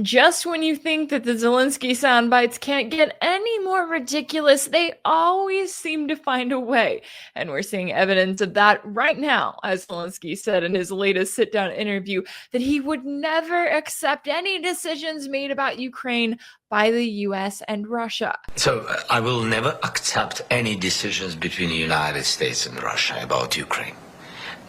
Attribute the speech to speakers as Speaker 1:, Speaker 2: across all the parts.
Speaker 1: Just when you think that the Zelensky sound bites can't get any more ridiculous, they always seem to find a way. And we're seeing evidence of that right now, as Zelensky said in his latest sit down interview, that he would never accept any decisions made about Ukraine by the US and Russia.
Speaker 2: So I will never accept any decisions between the United States and Russia about Ukraine.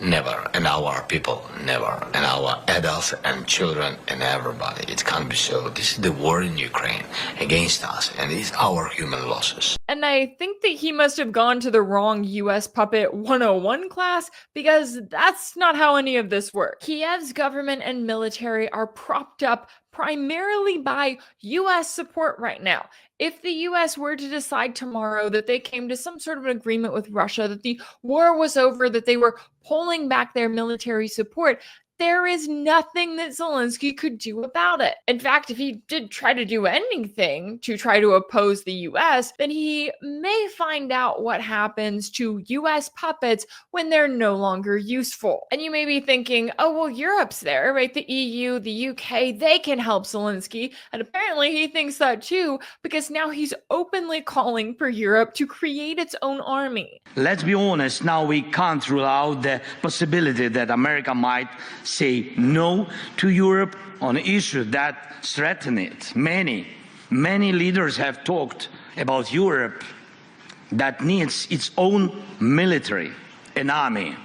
Speaker 2: Never. And our people, never. And our adults and children and everybody. It can't be so. This is the war in Ukraine against us, and it's our human losses.
Speaker 1: And I think that he must have gone to the wrong US Puppet 101 class, because that's not how any of this works. Kiev's government and military are propped up primarily by US support right now. If the US were to decide tomorrow that they came to some sort of an agreement with Russia, that the war was over, that they were pulling back their military support, there is nothing that Zelensky could do about it. In fact, if he did try to do anything to try to oppose the US, then he may find out what happens to US puppets when they're no longer useful. And you may be thinking, oh, well, Europe's there, right? The EU, the UK, they can help Zelensky. And apparently he thinks that too, because now he's openly calling for Europe to create its own army.
Speaker 3: Let's be honest, now we can't rule out the possibility that America might say no to Europe on issues that threaten it. Many leaders have talked about Europe that needs its own military, an army.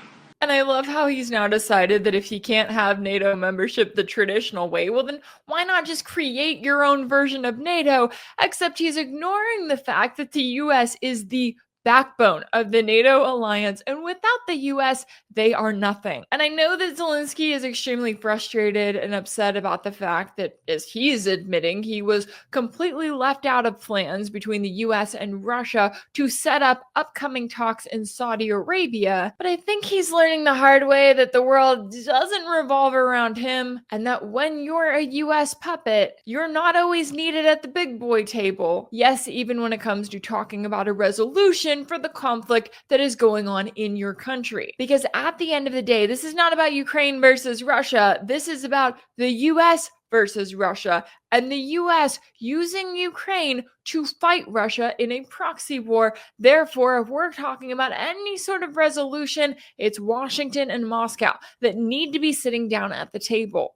Speaker 1: And I love how he's now decided that if he can't have NATO membership the traditional way, well, then why not just create your own version of NATO? Except he's ignoring the fact that the US is the backbone of the NATO alliance, and without the US, they are nothing. And I know that Zelensky is extremely frustrated and upset about the fact that, as he's admitting, he was completely left out of plans between the US and Russia to set up upcoming talks in Saudi Arabia. But I think he's learning the hard way that the world doesn't revolve around him, and that when you're a US puppet, you're not always needed at the big boy table. Yes, even when it comes to talking about a resolution for the conflict that is going on in your country. Because at the end of the day, this is not about Ukraine versus Russia. This is about the US versus Russia, and the US using Ukraine to fight Russia in a proxy war. Therefore, if we're talking about any sort of resolution, it's Washington and Moscow that need to be sitting down at the table.